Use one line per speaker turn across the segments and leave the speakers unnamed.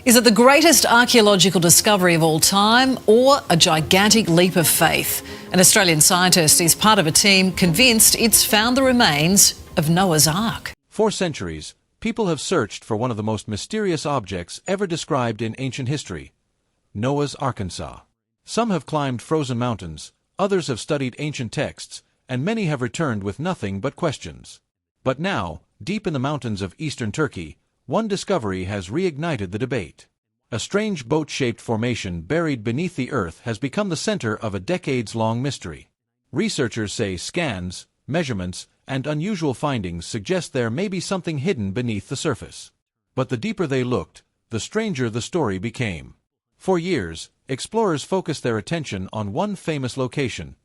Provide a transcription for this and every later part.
Is it the greatest archaeological discovery of all time or a gigantic leap of faith? An Australian scientist is part of a team convinced it's found the remains of Noah's Ark.
For centuries, people have searched for one of the most mysterious objects ever described in ancient history, Noah's Arkansas. Some have climbed frozen mountains, others have studied ancient texts, and many have returned with nothing but questions. But now, deep in the mountains of eastern Turkey, one discovery has reignited the debate. A strange boat-shaped formation buried beneath the earth has become the center of a decades-long mystery. Researchers say scans, measurements, and unusual findings suggest there may be something hidden beneath the surface. But the deeper they looked, the stranger the story became. For years, explorers focused their attention on one famous location,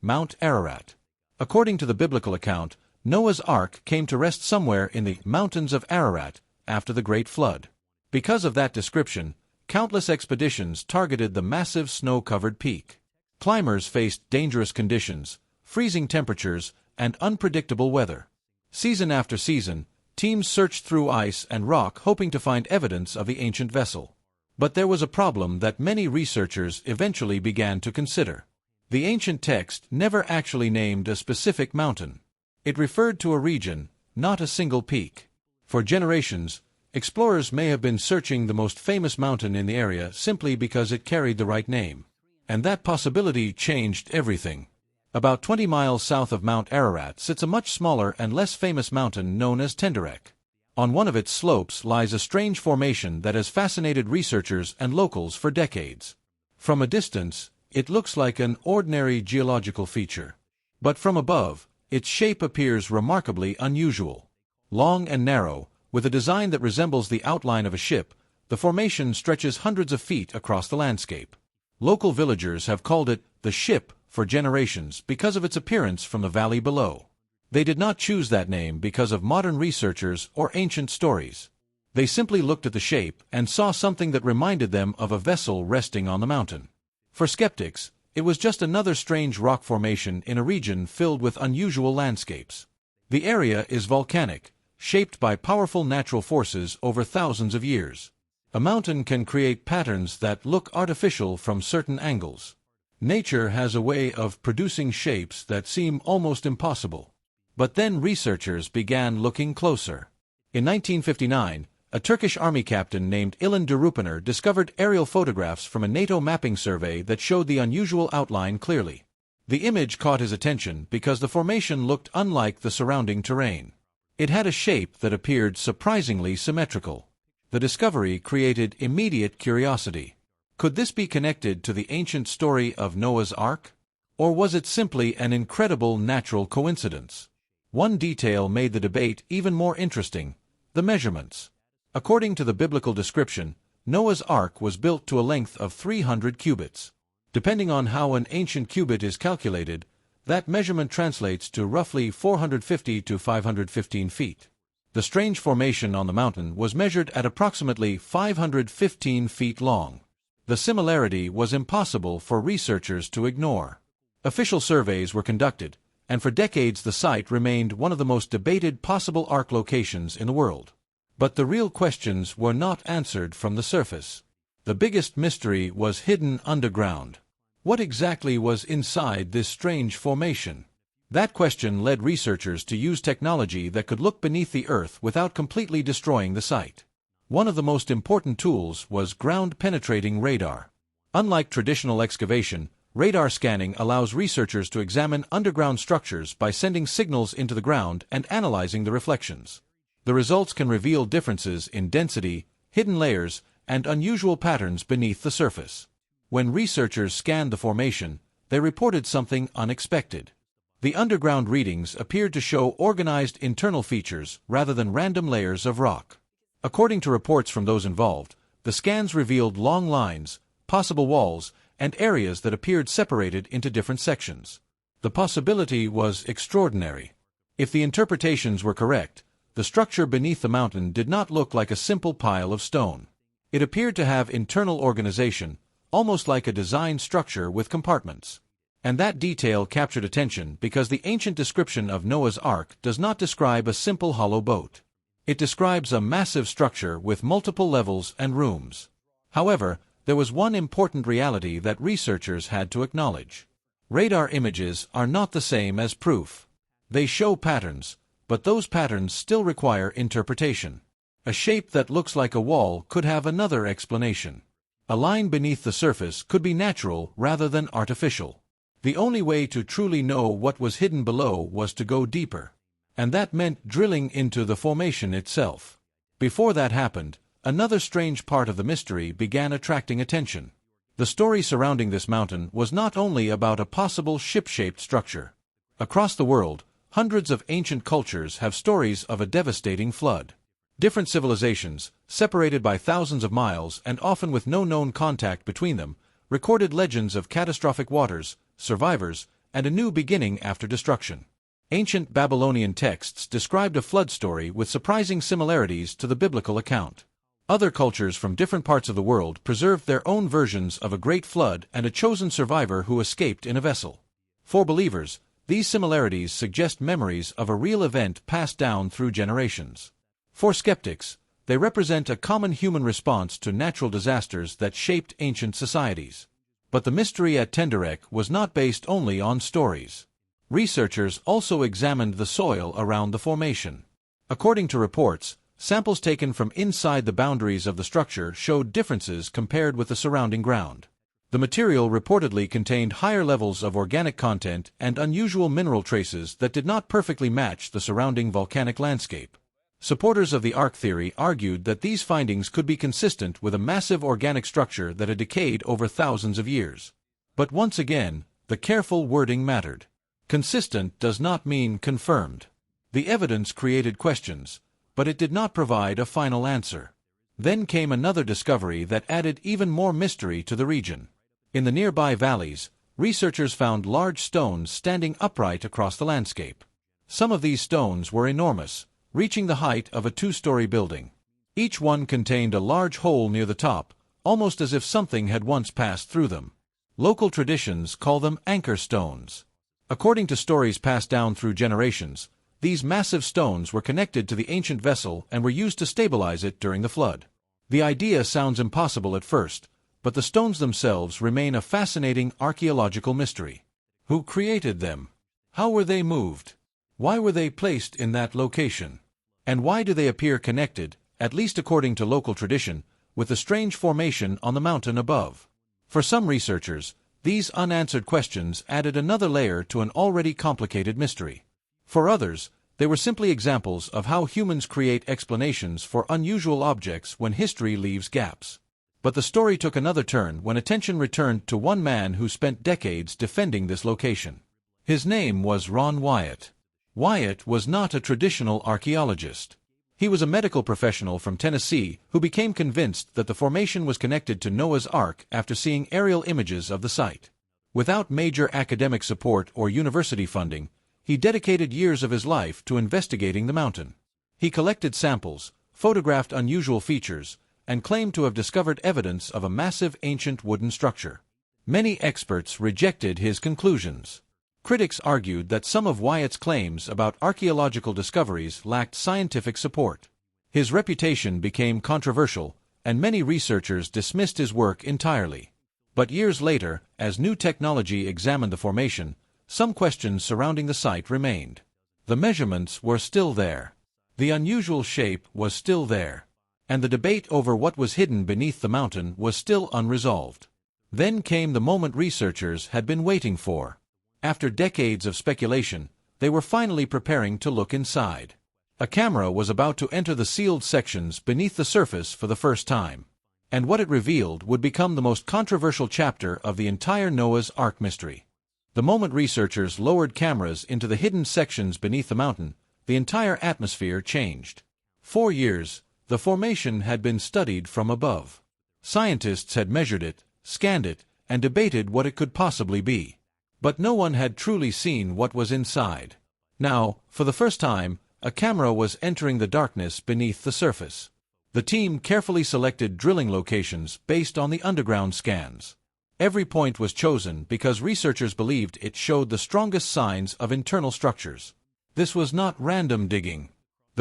Mount Ararat. According to the biblical account, Noah's Ark came to rest somewhere in the mountains of Ararat after the Great Flood. Because of that description, countless expeditions targeted the massive snow-covered peak. Climbers faced dangerous conditions, freezing temperatures, and unpredictable weather. Season after season, teams searched through ice and rock hoping to find evidence of the ancient vessel. But there was a problem that many researchers eventually began to consider. The ancient text never actually named a specific mountain. It referred to a region, not a single peak. For generations, explorers may have been searching the most famous mountain in the area simply because it carried the right name. And that possibility changed everything. About 20 miles south of Mount Ararat sits a much smaller and less famous mountain known as Tendereak. On one of its slopes lies a strange formation that has fascinated researchers and locals for decades. From a distance, it looks like an ordinary geological feature. But from above, its shape appears remarkably unusual. Long and narrow, with a design that resembles the outline of a ship, the formation stretches hundreds of feet across the landscape. Local villagers have called it the Ship for generations because of its appearance from the valley below. They did not choose that name because of modern researchers or ancient stories. They simply looked at the shape and saw something that reminded them of a vessel resting on the mountain. For skeptics, it was just another strange rock formation in a region filled with unusual landscapes. The area is volcanic, shaped by powerful natural forces over thousands of years. A mountain can create patterns that look artificial from certain angles. Nature has a way of producing shapes that seem almost impossible. But then researchers began looking closer. In 1959, a Turkish army captain named Ilan Durupaner discovered aerial photographs from a NATO mapping survey that showed the unusual outline clearly. The image caught his attention because the formation looked unlike the surrounding terrain. It had a shape that appeared surprisingly symmetrical. The discovery created immediate curiosity. Could this be connected to the ancient story of Noah's Ark? Or was it simply an incredible natural coincidence? One detail made the debate even more interesting: the measurements. According to the biblical description, Noah's Ark was built to a length of 300 cubits. Depending on how an ancient cubit is calculated, that measurement translates to roughly 450 to 515 feet. The strange formation on the mountain was measured at approximately 515 feet long. The similarity was impossible for researchers to ignore. Official surveys were conducted, and for decades the site remained one of the most debated possible Ark locations in the world. But the real questions were not answered from the surface. The biggest mystery was hidden underground. What exactly was inside this strange formation? That question led researchers to use technology that could look beneath the earth without completely destroying the site. One of the most important tools was ground-penetrating radar. Unlike traditional excavation, radar scanning allows researchers to examine underground structures by sending signals into the ground and analyzing the reflections. The results can reveal differences in density, hidden layers, and unusual patterns beneath the surface. When researchers scanned the formation, they reported something unexpected. The underground readings appeared to show organized internal features rather than random layers of rock. According to reports from those involved, the scans revealed long lines, possible walls, and areas that appeared separated into different sections. The possibility was extraordinary. If the interpretations were correct, the structure beneath the mountain did not look like a simple pile of stone. It appeared to have internal organization, almost like a designed structure with compartments. And that detail captured attention because the ancient description of Noah's Ark does not describe a simple hollow boat. It describes a massive structure with multiple levels and rooms. However, there was one important reality that researchers had to acknowledge. Radar images are not the same as proof. They show patterns, but those patterns still require interpretation. A shape that looks like a wall could have another explanation. A line beneath the surface could be natural rather than artificial. The only way to truly know what was hidden below was to go deeper. And that meant drilling into the formation itself. Before that happened, another strange part of the mystery began attracting attention. The story surrounding this mountain was not only about a possible ship-shaped structure. Across the world, hundreds of ancient cultures have stories of a devastating flood. Different civilizations, separated by thousands of miles and often with no known contact between them, recorded legends of catastrophic waters, survivors, and a new beginning after destruction. Ancient Babylonian texts described a flood story with surprising similarities to the biblical account. Other cultures from different parts of the world preserved their own versions of a great flood and a chosen survivor who escaped in a vessel. For believers, these similarities suggest memories of a real event passed down through generations. For skeptics, they represent a common human response to natural disasters that shaped ancient societies. But the mystery at Tendereak was not based only on stories. Researchers also examined the soil around the formation. According to reports, samples taken from inside the boundaries of the structure showed differences compared with the surrounding ground. The material reportedly contained higher levels of organic content and unusual mineral traces that did not perfectly match the surrounding volcanic landscape. Supporters of the arc theory argued that these findings could be consistent with a massive organic structure that had decayed over thousands of years. But once again, the careful wording mattered. Consistent does not mean confirmed. The evidence created questions, but it did not provide a final answer. Then came another discovery that added even more mystery to the region. In the nearby valleys, researchers found large stones standing upright across the landscape. Some of these stones were enormous, reaching the height of a two-story building. Each one contained a large hole near the top, almost as if something had once passed through them. Local traditions call them anchor stones. According to stories passed down through generations, these massive stones were connected to the ancient vessel and were used to stabilize it during the flood. The idea sounds impossible at first, but the stones themselves remain a fascinating archaeological mystery. Who created them? How were they moved? Why were they placed in that location? And why do they appear connected, at least according to local tradition, with the strange formation on the mountain above? For some researchers, these unanswered questions added another layer to an already complicated mystery. For others, they were simply examples of how humans create explanations for unusual objects when history leaves gaps. But the story took another turn when attention returned to one man who spent decades defending this location. His name was Wyatt. Wyatt was not a traditional archaeologist. He was a medical professional from Tennessee who became convinced that the formation was connected to Noah's Ark after seeing aerial images of the site. Without major academic support or university funding, he dedicated years of his life to investigating the mountain. He collected samples, photographed unusual features, and claimed to have discovered evidence of a massive ancient wooden structure. Many experts rejected his conclusions. Critics argued that some of Wyatt's claims about archaeological discoveries lacked scientific support. His reputation became controversial, and many researchers dismissed his work entirely. But years later, as new technology examined the formation, some questions surrounding the site remained. The measurements were still there. The unusual shape was still there. And the debate over what was hidden beneath the mountain was still unresolved. Then came the moment researchers had been waiting for. After decades of speculation, they were finally preparing to look inside. A camera was about to enter the sealed sections beneath the surface for the first time. And what it revealed would become the most controversial chapter of the entire Noah's Ark mystery. The moment researchers lowered cameras into the hidden sections beneath the mountain, the entire atmosphere changed. For years, the formation had been studied from above. Scientists had measured it, scanned it, and debated what it could possibly be. But no one had truly seen what was inside. Now, for the first time, a camera was entering the darkness beneath the surface. The team carefully selected drilling locations based on the underground scans. Every point was chosen because researchers believed it showed the strongest signs of internal structures. This was not random digging.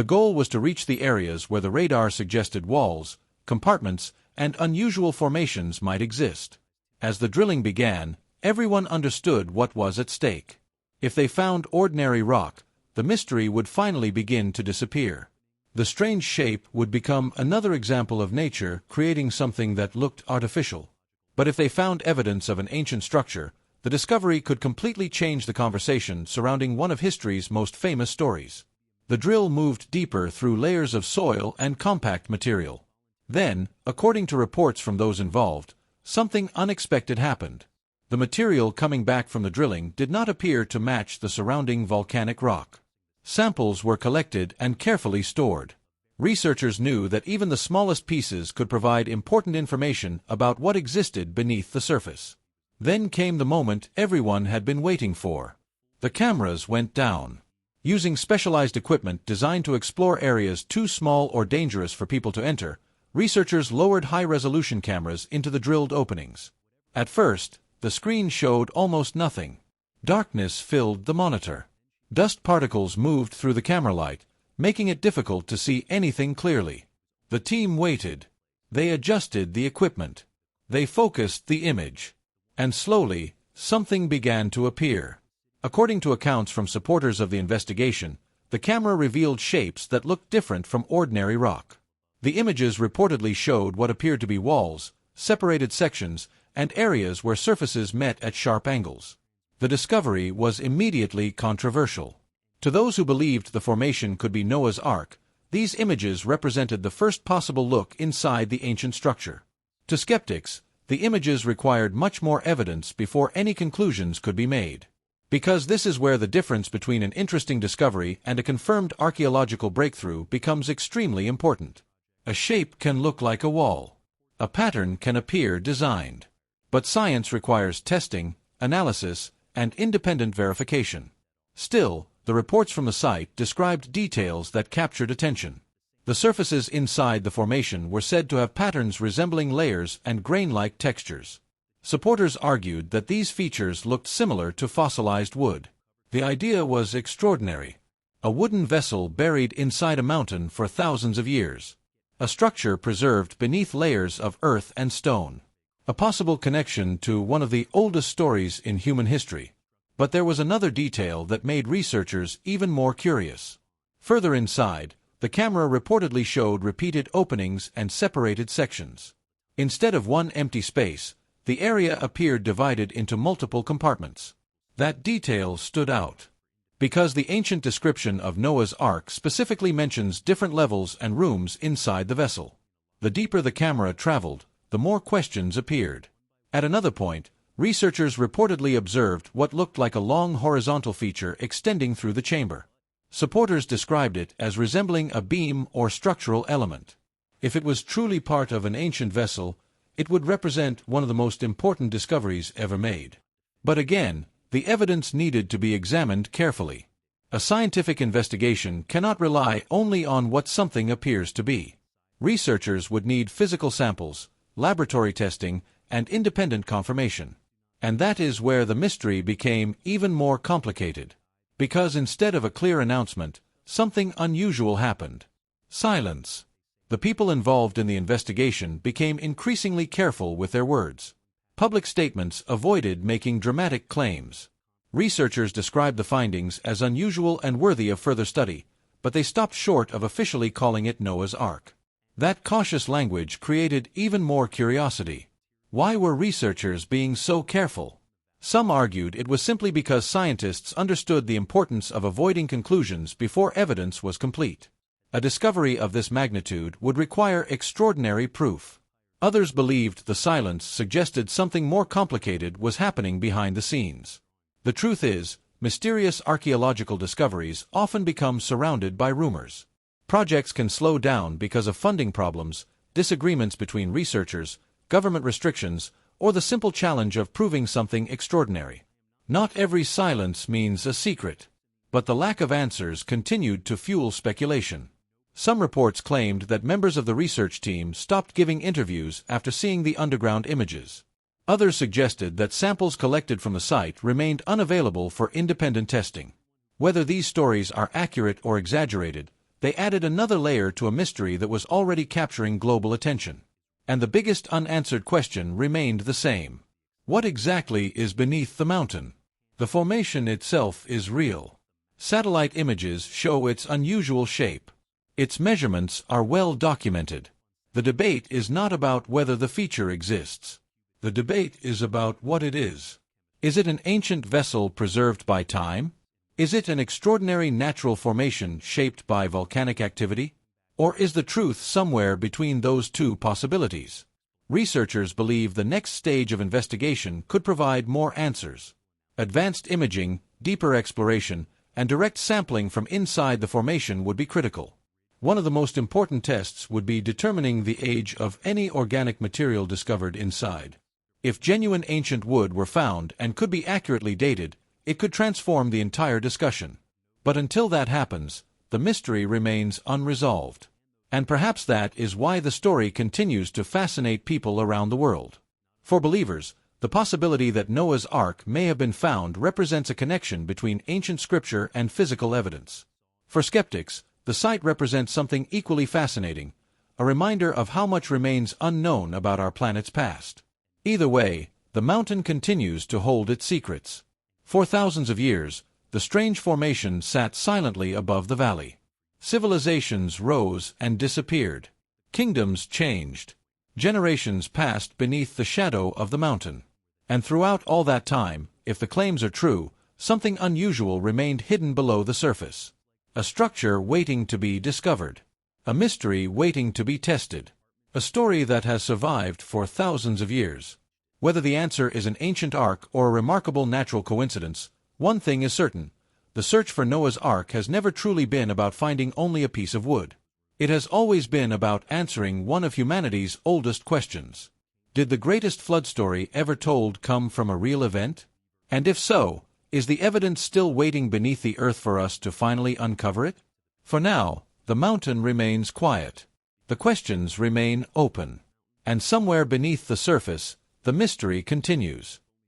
The goal was to reach the areas where the radar suggested walls, compartments, and unusual formations might exist. As the drilling began, everyone understood what was at stake. If they found ordinary rock, the mystery would finally begin to disappear. The strange shape would become another example of nature creating something that looked artificial. But if they found evidence of an ancient structure, the discovery could completely change the conversation surrounding one of history's most famous stories. The drill moved deeper through layers of soil and compact material. Then, according to reports from those involved, something unexpected happened. The material coming back from the drilling did not appear to match the surrounding volcanic rock. Samples were collected and carefully stored. Researchers knew that even the smallest pieces could provide important information about what existed beneath the surface. Then came the moment everyone had been waiting for. The cameras went down. Using specialized equipment designed to explore areas too small or dangerous for people to enter, researchers lowered high-resolution cameras into the drilled openings. At first, the screen showed almost nothing. Darkness filled the monitor. Dust particles moved through the camera light, making it difficult to see anything clearly. The team waited. They adjusted the equipment. They focused the image. And slowly, something began to appear. According to accounts from supporters of the investigation, the camera revealed shapes that looked different from ordinary rock. The images reportedly showed what appeared to be walls, separated sections, and areas where surfaces met at sharp angles. The discovery was immediately controversial. To those who believed the formation could be Noah's Ark, these images represented the first possible look inside the ancient structure. To skeptics, the images required much more evidence before any conclusions could be made. Because this is where the difference between an interesting discovery and a confirmed archaeological breakthrough becomes extremely important. A shape can look like a wall. A pattern can appear designed. But science requires testing, analysis, and independent verification. Still, the reports from the site described details that captured attention. The surfaces inside the formation were said to have patterns resembling layers and grain-like textures. Supporters argued that these features looked similar to fossilized wood. The idea was extraordinary. A wooden vessel buried inside a mountain for thousands of years. A structure preserved beneath layers of earth and stone. A possible connection to one of the oldest stories in human history. But there was another detail that made researchers even more curious. Further inside, the camera reportedly showed repeated openings and separated sections. Instead of one empty space, the area appeared divided into multiple compartments. That detail stood out. Because the ancient description of Noah's Ark specifically mentions different levels and rooms inside the vessel. The deeper the camera traveled, the more questions appeared. At another point, researchers reportedly observed what looked like a long horizontal feature extending through the chamber. Supporters described it as resembling a beam or structural element. If it was truly part of an ancient vessel, it would represent one of the most important discoveries ever made. But again, the evidence needed to be examined carefully. A scientific investigation cannot rely only on what something appears to be. Researchers would need physical samples, laboratory testing, and independent confirmation. And that is where the mystery became even more complicated. Because instead of a clear announcement, something unusual happened. Silence. The people involved in the investigation became increasingly careful with their words. Public statements avoided making dramatic claims. Researchers described the findings as unusual and worthy of further study, but they stopped short of officially calling it Noah's Ark. That cautious language created even more curiosity. Why were researchers being so careful? Some argued it was simply because scientists understood the importance of avoiding conclusions before evidence was complete. A discovery of this magnitude would require extraordinary proof. Others believed the silence suggested something more complicated was happening behind the scenes. The truth is, mysterious archaeological discoveries often become surrounded by rumors. Projects can slow down because of funding problems, disagreements between researchers, government restrictions, or the simple challenge of proving something extraordinary. Not every silence means a secret, but the lack of answers continued to fuel speculation. Some reports claimed that members of the research team stopped giving interviews after seeing the underground images. Others suggested that samples collected from the site remained unavailable for independent testing. Whether these stories are accurate or exaggerated, They added another layer to a mystery that was already capturing global attention. And the biggest unanswered question remained the same. What exactly is beneath the mountain? The formation itself is real. Satellite images show its unusual shape. Its measurements are well documented. The debate is not about whether the feature exists. The debate is about what it is. Is it an ancient vessel preserved by time? Is it an extraordinary natural formation shaped by volcanic activity? Or is the truth somewhere between those two possibilities? Researchers believe the next stage of investigation could provide more answers. Advanced imaging, deeper exploration, and direct sampling from inside the formation would be critical. One of the most important tests would be determining the age of any organic material discovered inside. If genuine ancient wood were found and could be accurately dated, it could transform the entire discussion. But until that happens, the mystery remains unresolved. And perhaps that is why the story continues to fascinate people around the world. For believers, the possibility that Noah's Ark may have been found represents a connection between ancient scripture and physical evidence. For skeptics, the site represents something equally fascinating, a reminder of how much remains unknown about our planet's past. Either way, the mountain continues to hold its secrets. For thousands of years, the strange formation sat silently above the valley. Civilizations rose and disappeared. Kingdoms changed. Generations passed beneath the shadow of the mountain. And throughout all that time, if the claims are true, something unusual remained hidden below the surface. A structure waiting to be discovered. A mystery waiting to be tested. A story that has survived for thousands of years. Whether the answer is an ancient ark or a remarkable natural coincidence, one thing is certain. The search for Noah's Ark has never truly been about finding only a piece of wood. It has always been about answering one of humanity's oldest questions. Did the greatest flood story ever told come from a real event? And if so, is the evidence still waiting beneath the earth for us to finally uncover it? For now, the mountain remains quiet. The questions remain open. And somewhere beneath the surface, the mystery continues.